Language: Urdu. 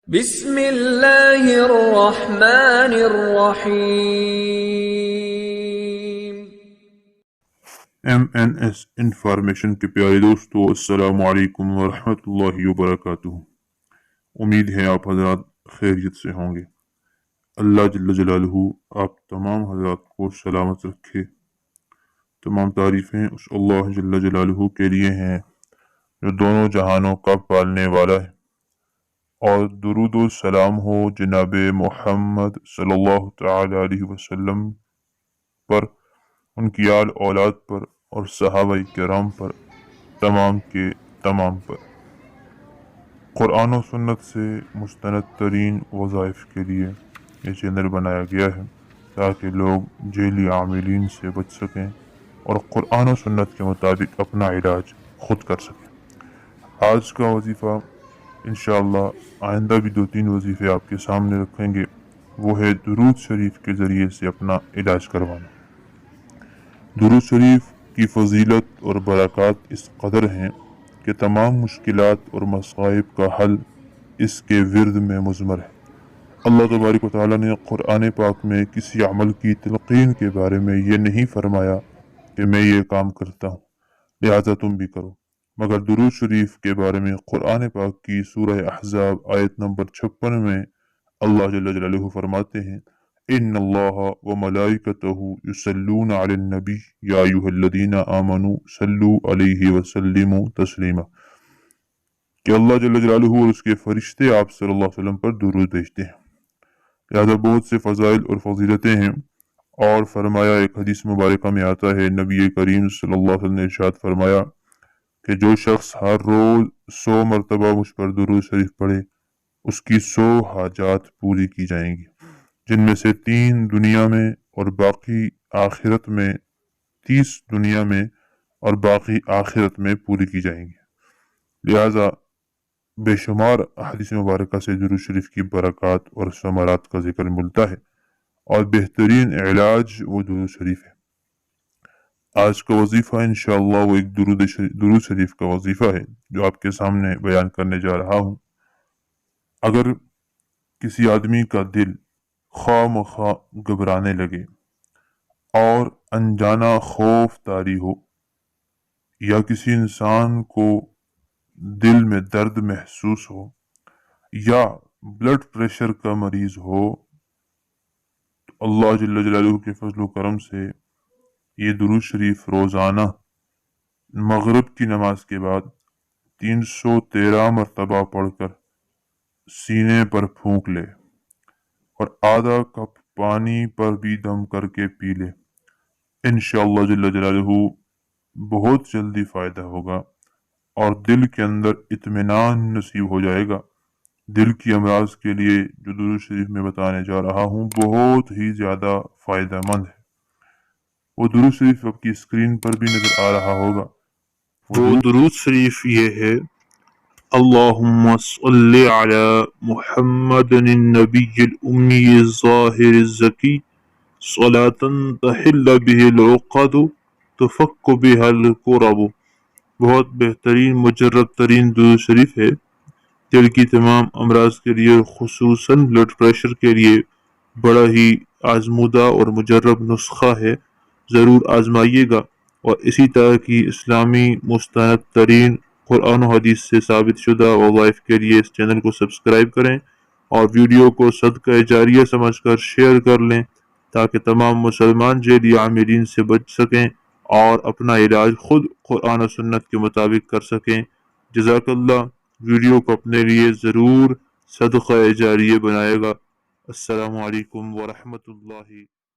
بسم اللہ الرحمن الرحیم۔ ایم این ایس انفارمیشن کے پیارے دوستو، السلام علیکم ورحمۃ اللہ وبرکاتہ۔ امید ہے آپ حضرات خیریت سے ہوں گے۔ اللہ جل جلالہ آپ تمام حضرات کو سلامت رکھے۔ تمام تعریفیں اس اللہ جل جلالہ کے لیے ہیں جو دونوں جہانوں کا پالنے والا ہے، اور درود و سلام ہو جناب محمد صلی اللہ تعالی علیہ وسلم پر، ان کی آل اولاد پر اور صحابہ کرام پر، تمام کے تمام پر۔ قرآن و سنت سے مستند ترین وظائف کے لیے یہ چینل بنایا گیا ہے تاکہ لوگ جعلی عاملین سے بچ سکیں اور قرآن و سنت کے مطابق اپنا علاج خود کر سکیں۔ آج کا وظیفہ انشاءاللہ، آئندہ بھی 2-3 وظیفے آپ کے سامنے رکھیں گے، وہ ہے درود شریف کے ذریعے سے اپنا علاج کروانا۔ درود شریف کی فضیلت اور برکات اس قدر ہیں کہ تمام مشکلات اور مصائب کا حل اس کے ورد میں مضمر ہے۔ اللہ تبارک و تعالیٰ نے قرآن پاک میں کسی عمل کی تلقین کے بارے میں یہ نہیں فرمایا کہ میں یہ کام کرتا ہوں لہذا تم بھی کرو، مگر درود شریف کے بارے میں قرآن پاک کی سورہ احزاب آیت نمبر 56 میں اللہ جل جلالہ فرماتے ہیں، ان اللہ و ملائکتہ یصلون علی النبی یا ایھا الذین آمنوا صلوا علیہ وسلموا تسلیما، کہ اللہ جل جلالہ اور اس کے فرشتے آپ صلی اللہ علیہ وسلم پر درود بھیجتے ہیں۔ لہذا بہت سے فضائل اور فضیلتیں ہیں، اور فرمایا، ایک حدیث مبارکہ میں آتا ہے، نبی کریم صلی اللہ علیہ وسلم نے ارشاد فرمایا کہ جو شخص ہر روز 100 مرتبہ مجھ پر درود شریف پڑھے، اس کی 100 حاجات پوری کی جائیں گی، جن میں سے 3 دنیا میں اور باقی آخرت میں، 30 دنیا میں اور باقی آخرت میں پوری کی جائیں گی۔ لہذا بے شمار احادیث مبارکہ سے درود شریف کی برکات اور ثمرات کا ذکر ملتا ہے، اور بہترین علاج وہ درود شریف ہے۔ آج کا وظیفہ انشاءاللہ وہ ایک درود شریف کا وظیفہ ہے جو آپ کے سامنے بیان کرنے جا رہا ہوں۔ اگر کسی آدمی کا دل خواہ مخواہ گھبرانے لگے اور انجانہ خوف طاری ہو، یا کسی انسان کو دل میں درد محسوس ہو، یا بلڈ پریشر کا مریض ہو، تو اللہ جل جلالہ کے فضل و کرم سے یہ درود شریف روزانہ مغرب کی نماز کے بعد 313 مرتبہ پڑھ کر سینے پر پھونک لے، اور آدھا کپ پانی پر بھی دم کر کے پی لے، انشاءاللہ جل جلالہ بہت جلدی فائدہ ہوگا، اور دل کے اندر اطمینان نصیب ہو جائے گا۔ دل کی امراض کے لیے جو درود شریف میں بتانے جا رہا ہوں بہت ہی زیادہ فائدہ مند ہے۔ وہ درود شریف آپ کی اسکرین پر بھی نظر آ رہا ہوگا۔ وہ درود شریف یہ ہے، اللہم صلی علی محمد النبی الامی الظاہر الزکی صلاة تحل به العقد تفک بها الکرب۔ بہت بہترین مجرب ترین درود شریف ہے، دل کی تمام امراض کے لیے، خصوصاً بلڈ پریشر کے لیے بڑا ہی آزمودہ اور مجرب نسخہ ہے، ضرور آزمائیے گا۔ اور اسی طرح کی اسلامی مستند ترین قرآن و حدیث سے ثابت شدہ وظائف کے لیے اس چینل کو سبسکرائب کریں، اور ویڈیو کو صدقہ جاریہ سمجھ کر شیئر کر لیں تاکہ تمام مسلمان جعلی عاملین سے بچ سکیں اور اپنا علاج خود قرآن و سنت کے مطابق کر سکیں۔ جزاک اللہ۔ ویڈیو کو اپنے لیے ضرور صدقہ جاریہ بنائے گا۔ السلام علیکم ورحمۃ اللہ۔